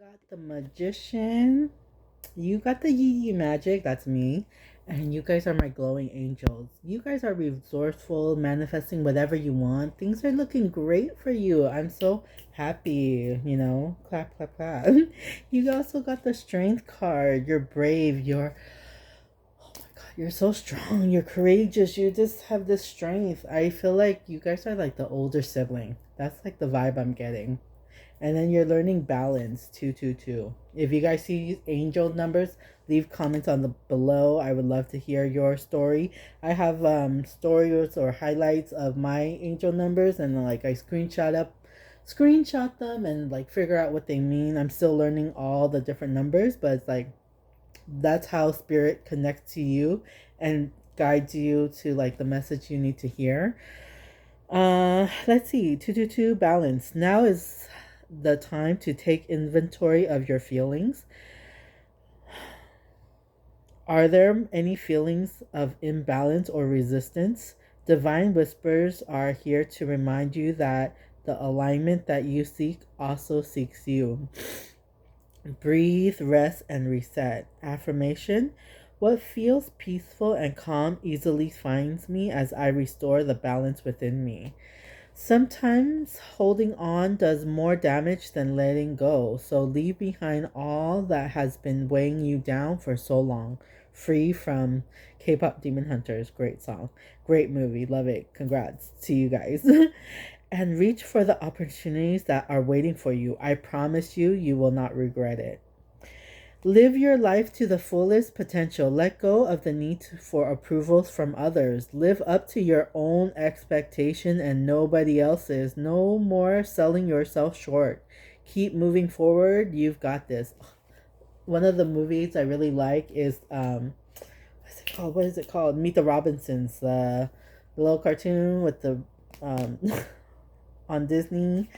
got the magician. You got the Yee magic. That's me. And you guys are my glowing angels. You guys are resourceful, manifesting whatever you want. Things are looking great for you. I'm so happy, Clap, clap, clap. You also got the strength card. You're brave. Oh my God, you're so strong. You're courageous. You just have this strength. I feel like you guys are like the older sibling. That's like the vibe I'm getting. And then you're learning balance 222. If you guys see angel numbers, leave comments on the below. I would love to hear your story. I have stories or highlights of my angel numbers, and like I screenshot them and like figure out what they mean. I'm still learning all the different numbers, but it's like that's how spirit connects to you and guides you to like the message you need to hear. Let's see. 222 balance. Now is the time to take inventory of your feelings. Are there any feelings of imbalance or resistance? Divine whispers are here to remind you that the alignment that you seek also seeks you. Breathe, rest, and reset. Affirmation. What feels peaceful and calm easily finds me as I restore the balance within me. Sometimes holding on does more damage than letting go, so leave behind all that has been weighing you down for so long. Free from K-pop Demon Hunters. Great song. Great movie. Love it. Congrats to you guys. And reach for the opportunities that are waiting for you. I promise you, you will not regret it. Live your life to the fullest potential. Let go of the need for approvals from others. Live up to your own expectation and nobody else's. No more selling yourself short. Keep moving forward. You've got this. One of the movies I really like is what's it called? What is it called? Meet the Robinsons. The little cartoon with the um on Disney.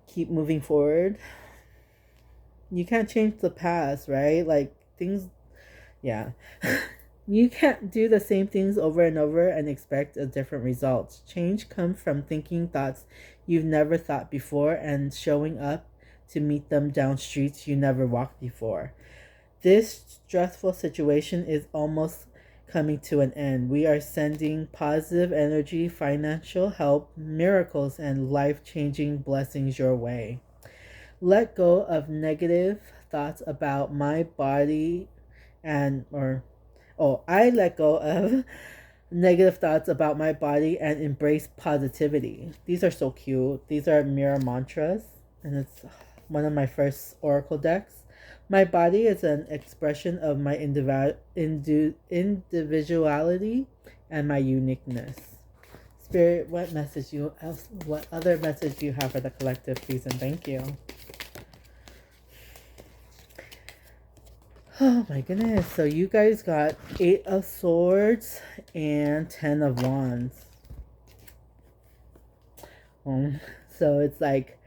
Keep moving forward. You can't change the past, right? Like things, yeah. You can't do the same things over and over and expect a different result. Change comes from thinking thoughts you've never thought before and showing up to meet them down streets you never walked before. This stressful situation is almost coming to an end. We are sending positive energy, financial help, miracles, and life changing blessings your way. Let go of negative thoughts about my body I let go of negative thoughts about my body and embrace positivity. These are so cute. These are mirror mantras, and it's one of my first oracle decks. My body is an expression of my individuality and my uniqueness. Spirit, what other message do you have for the collective, please and thank you. Oh my goodness. So you guys got 8 of Swords and 10 of Wands. So it's like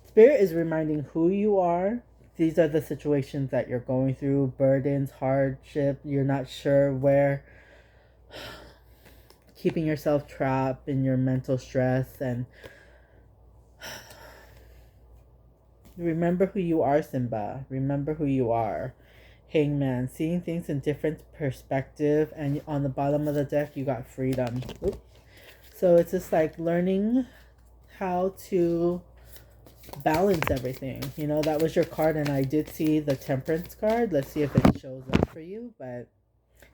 Spirit is reminding who you are. These are the situations that you're going through, burdens, hardship. You're not sure where, keeping yourself trapped in your mental stress. And remember who you are, Simba. Remember who you are. Hangman, seeing things in different perspective. And on the bottom of the deck, you got freedom. Oops. So it's just like learning how to balance everything. That was your card, and I did see the Temperance card. Let's see if it shows up for you. But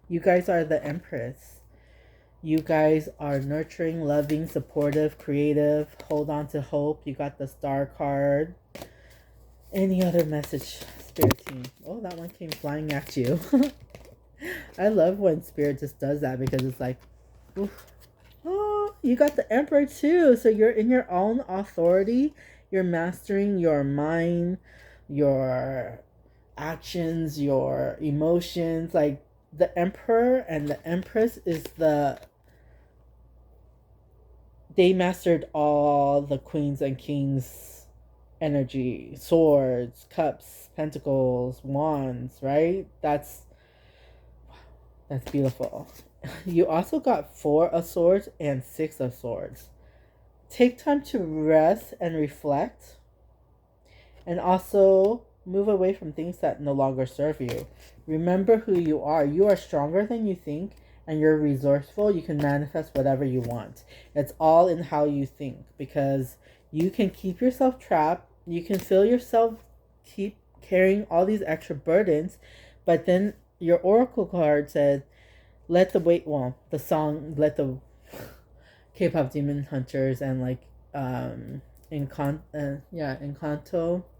you guys are the Empress. You guys are nurturing, loving, supportive, creative. Hold on to hope. You got the Star card. Any other message, Spirit team? Oh, that one came flying at you. I love when Spirit just does that because it's like, oof. Oh, you got the Emperor too. So you're in your own authority. You're mastering your mind, your actions, your emotions. Like the Emperor and the Empress they mastered all the queens and kings energy, swords, cups, pentacles, wands, right? That's beautiful. You also got 4 of Swords and 6 of Swords. Take time to rest and reflect And also move away from things that no longer serve you. Remember who you are. You are stronger than you think, and you're resourceful. You can manifest whatever you want. It's all in how you think, because you can keep yourself trapped. You can feel yourself keep carrying all these extra burdens, but then your oracle card said, let the weight, well, the song, let the K-pop demon hunters and like Encanto,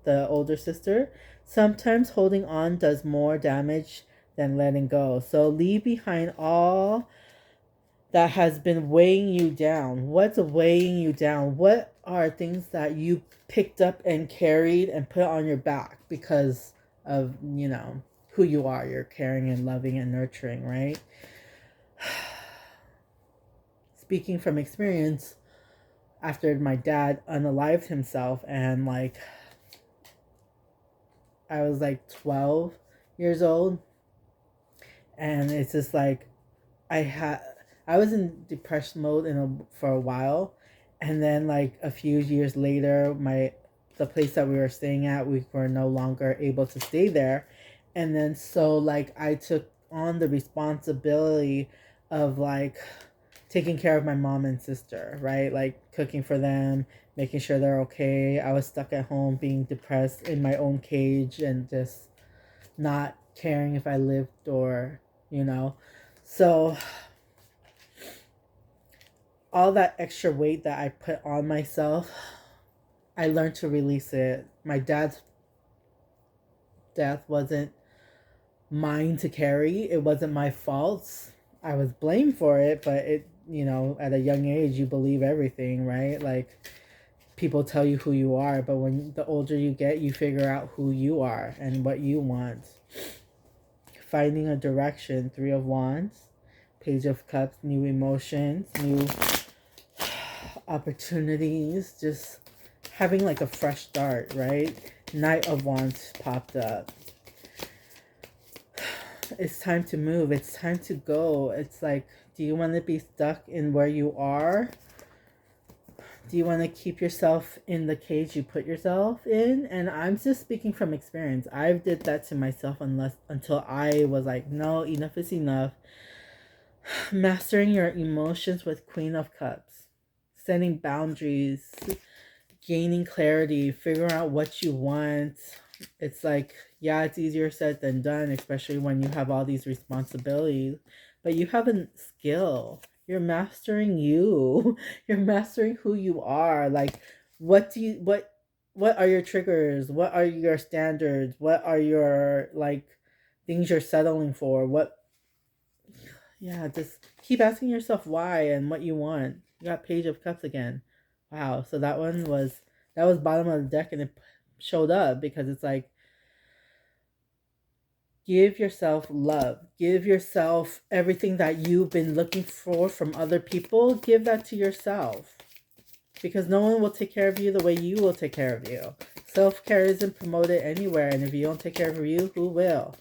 the older sister, sometimes holding on does more damage than letting go. So leave behind all that has been weighing you down. What's weighing you down? What are things that you picked up and carried and put on your back because of, who you are? You're caring and loving and nurturing, right? Speaking from experience, after my dad unalived himself, and like I was like 12 years old, and it's just like I was in depression mode for a while, and then like a few years later, the place that we were staying at, we were no longer able to stay there, and then so like I took on the responsibility of like taking care of my mom and sister, right? Like cooking for them, making sure they're okay. I was stuck at home being depressed in my own cage and just not caring if I lived or, So all that extra weight that I put on myself, I learned to release it. My dad's death wasn't mine to carry. It wasn't my fault. I was blamed for it, but at a young age, you believe everything, right? Like, people tell you who you are, but when the older you get, you figure out who you are and what you want. Finding a direction, Three of Wands, Page of Cups, new emotions, new opportunities, just having like a fresh start, right? Knight of Wands popped up. It's time to move. It's time to go. It's like, do you want to be stuck in where you are? Do you want to keep yourself in the cage you put yourself in? And I'm just speaking from experience. I did that to myself until I was like, no, enough is enough. Mastering your emotions with Queen of Cups. Setting boundaries. Gaining clarity. Figuring out what you want. It's like, yeah, it's easier said than done, especially when you have all these responsibilities. But you have a skill. You're mastering you. You're mastering who you are. Like, what are your triggers? What are your standards? What are your like things you're settling for? Just keep asking yourself why and what you want. You got Page of Cups again. Wow. So that was bottom of the deck, and it showed up because it's like, give yourself love. Give yourself everything that you've been looking for from other people. Give that to yourself. Because no one will take care of you the way you will take care of you. Self-care isn't promoted anywhere. And if you don't take care of you, who will?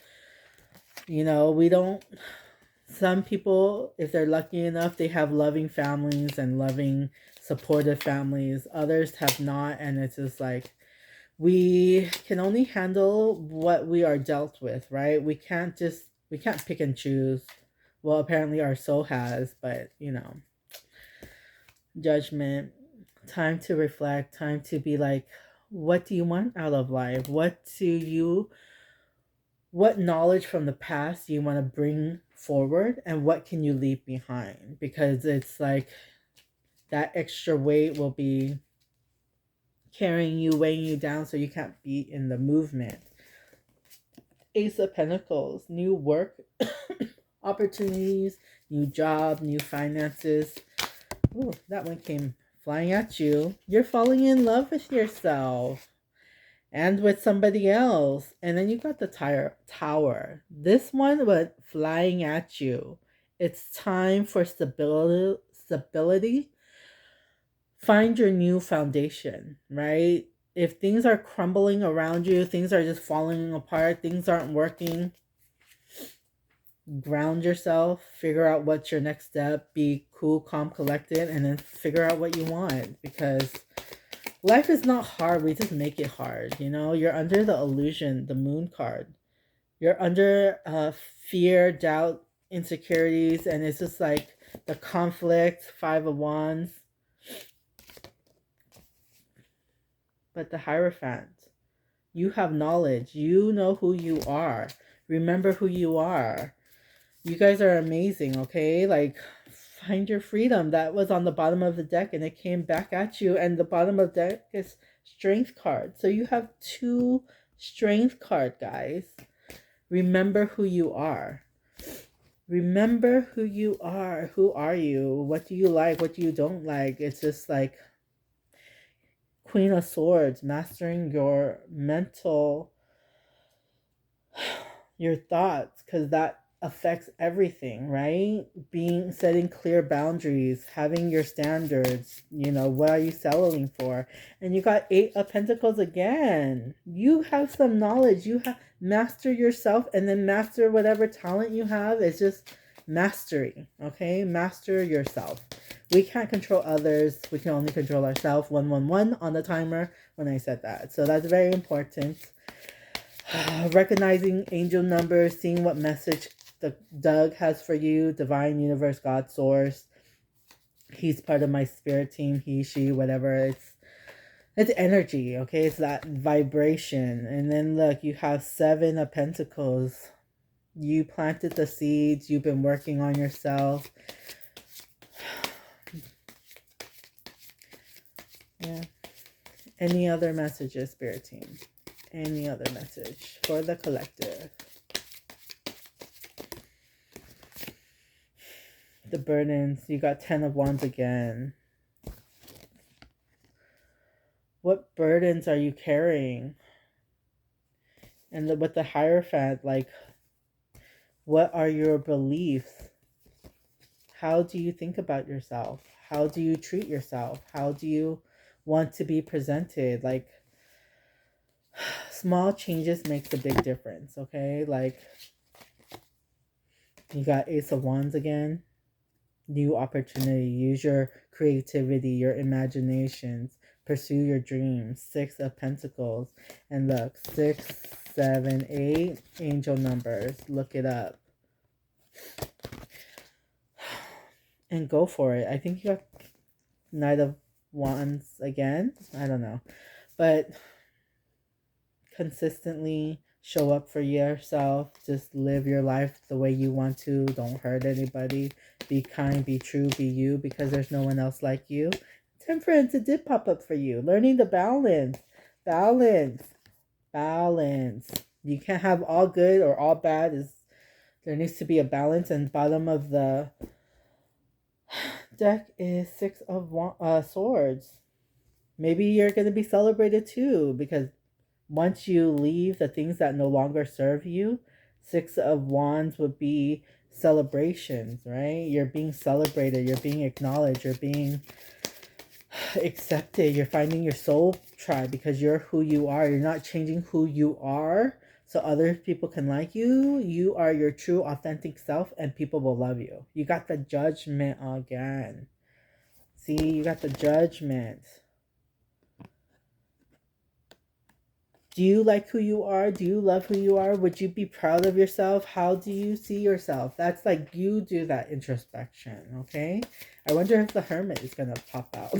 Some people, if they're lucky enough, they have loving families and loving, supportive families. Others have not. And it's just like, we can only handle what we are dealt with, right? We can't pick and choose. Well, apparently our soul has, but judgment. Time to reflect, time to be like, what do you want out of life? What knowledge from the past do you want to bring forward, and what can you leave behind? Because it's like that extra weight will be carrying you, weighing you down, so you can't be in the movement. Ace of Pentacles, new work opportunities, new job, new finances. Ooh, that one came flying at you. You're falling in love with yourself and with somebody else. And then you got the tower. This one went flying at you. It's time for stability. Find your new foundation, right? If things are crumbling around you, things are just falling apart, things aren't working, ground yourself, figure out what's your next step, be cool, calm, collected, and then figure out what you want. Because Life is not hard. We just make it hard. You're under the illusion, the moon card. You're under fear, doubt, insecurities, and it's just like the conflict, Five of Wands. But the Hierophant, you have knowledge. You know who you are. Remember who you are. You guys are amazing, okay? Like, find your freedom. That was on the bottom of the deck and it came back at you. And the bottom of the deck is Strength card. So you have 2 Strength card, guys. Remember who you are. Remember who you are. Who are you? What do you like? What do you don't like? It's just like Queen of Swords, mastering your mental, your thoughts, because that affects everything, right? Setting clear boundaries, having your standards, what are you settling for? And you got 8 of Pentacles again. You have some knowledge. You have master yourself, and then master whatever talent you have. It's just mastery, okay? Master yourself. We can't control others. We can only control ourselves. 111 on the timer when I said that. So that's very important. Recognizing angel numbers, seeing what message the Doug has for you, divine, universe, God, source. He's part of my spirit team, he, she, whatever. It's energy, okay? It's that vibration. And then look, you have 7 of Pentacles. You planted the seeds. You've been working on yourself. Yeah. Any other messages, spirit team? Any other message for the collective? The burdens. You got 10 of Wands again. What burdens are you carrying? And with the Hierophant, like, what are your beliefs? How do you think about yourself? How do you treat yourself? How do you want to be presented? Like, small changes makes a big difference, okay? Like, you got Ace of Wands again. New opportunity. Use your creativity, your imaginations. Pursue your dreams. 6 of Pentacles. And look, 6, 7, 8. Angel numbers. Look it up. And go for it. I think you got Knight of Wands again. I don't know. But consistently show up for yourself. Just live your life the way you want to. Don't hurt anybody. Be kind, be true, be you, because there's no one else like you. Temperance, it did pop up for you. Learning the balance. Balance. You can't have all good or all bad. There needs to be a balance. And bottom of the deck is 6 of Swords. Maybe you're going to be celebrated too, because once you leave the things that no longer serve you, 6 of Wands would be celebrations, right? You're being celebrated, you're being acknowledged, you're being accepted, you're finding your soul tribe because you're who you are. You're not changing who you are so other people can like you. You are your true, authentic self, and people will love you. You got the Judgment again. See, you got the Judgment. Do you like who you are? Do you love who you are? Would you be proud of yourself? How do you see yourself? That's like, you do that introspection, okay? I wonder if the Hermit is going to pop out.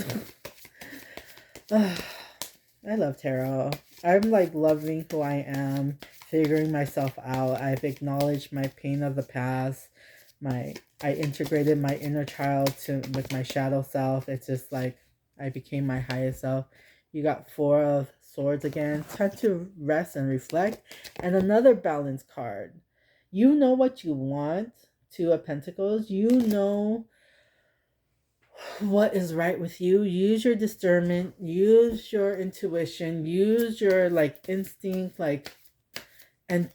I love tarot. I'm like loving who I am, figuring myself out. I've acknowledged my pain of the past. I integrated my inner child with my shadow self. It's just like I became my highest self. You got 4 of Swords again. Time to rest and reflect. And another balance card. You know what you want. 2 of Pentacles. You know what is right with you. Use your discernment. Use your intuition. Use your instinct. And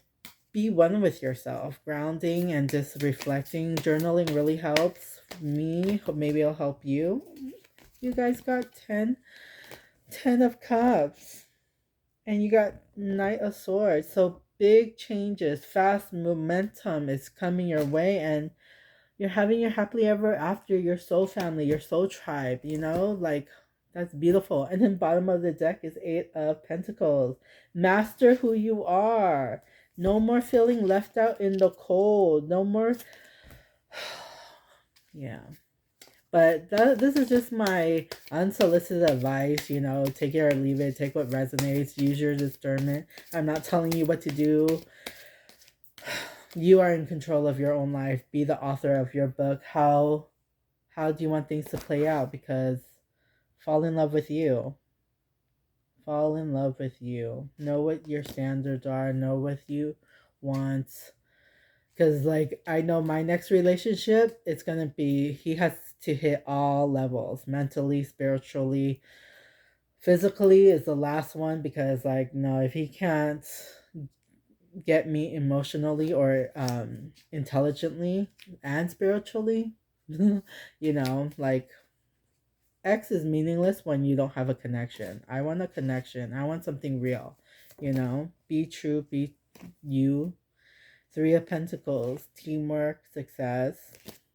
be one with yourself. Grounding and just reflecting. Journaling really helps me. Maybe it'll help you. You guys got 10 of Cups. And you got Knight of Swords. So big changes, fast momentum is coming your way, and you're having your happily ever after, your soul family, your soul tribe, That's beautiful. And then bottom of the deck is Eight of Pentacles. Master who you are. No more feeling left out in the cold. No more. Yeah. But this is just my unsolicited advice, you know, take it or leave it, take what resonates, use your discernment. I'm not telling you what to do. You are in control of your own life. Be the author of your book. How do you want things to play out? Because fall in love with you. Fall in love with you. Know what your standards are. Know what you want. Because, like, I know my next relationship, it's going to be, he has to hit all levels. Mentally, spiritually, physically is the last one. Because, like, no, if he can't get me emotionally or intelligently and spiritually, you know, like, X is meaningless when you don't have a connection. I want a connection. I want something real. You know, be true, be you. Three of Pentacles, teamwork, success.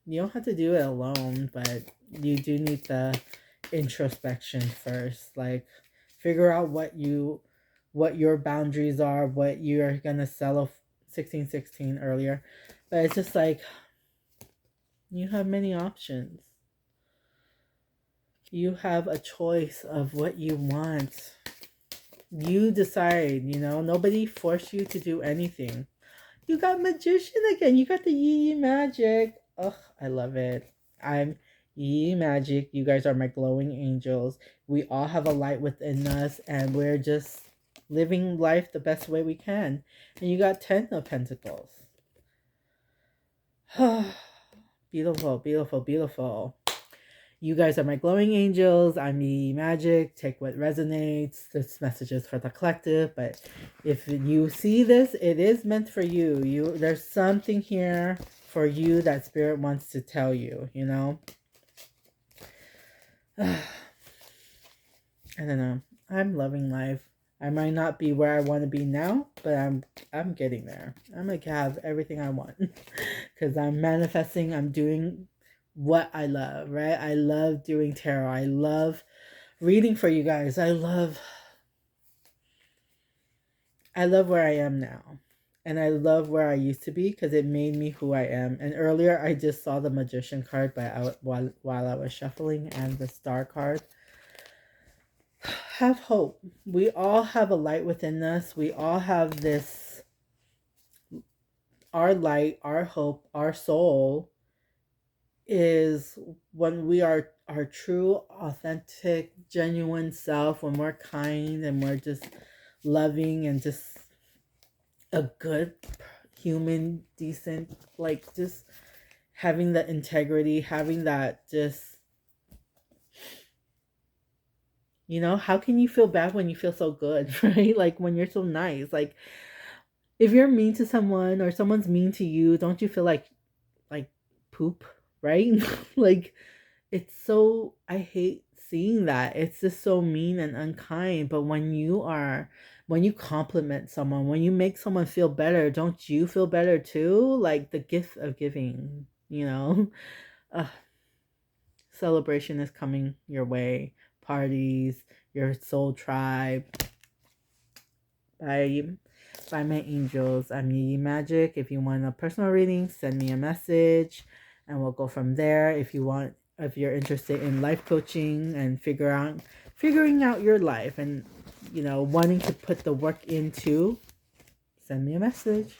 You don't have to do it alone, but you do need the introspection first. Like, figure out what your boundaries are, what you're gonna sell. 1616 earlier, but it's just like you have many options. You have a choice of what you want. You decide, you know, nobody forced you to do anything. You got Magician again. You got the Yee magic. Ugh, I love it. I'm Yee magic. You guys are my glowing angels. We all have a light within us, and we're just living life the best way we can. And you got 10 of Pentacles. Beautiful, beautiful, beautiful. You guys are my glowing angels. I'm Yee magic. Take what resonates. This message is for the collective, but if you see this, it is meant for you. There's something here for you that spirit wants to tell you, you know. I don't know. I'm loving life. I might not be where I want to be now, but I'm getting there. I'm gonna have everything I want because I'm manifesting. I'm doing what I love, right? I love doing tarot. I love reading for you guys. I love where I am now. And I love where I used to be because it made me who I am. And earlier I just saw the Magician card while I was shuffling, and the Star card. Have hope. We all have a light within us. We all have this, our light, our hope, our soul is when we are our true, authentic, genuine self, when we're kind and we're just loving and just a good human, decent, like just having that integrity, having that just, you know, how can you feel bad when you feel so good, right? Like when you're so nice. Like if you're mean to someone or someone's mean to you, don't you feel like poop, right? Like it's so, I hate seeing that. It's just so mean and unkind. But when you compliment someone, when you make someone feel better, don't you feel better too? Like the gift of giving, you know. uh, Celebration is coming your way. Parties, your soul tribe. By my angels. I'm Yee Magic. If you want a personal reading, send me a message and we'll go from there. If you're interested in life coaching and figuring out your life and, you know, wanting to put the work into, send me a message.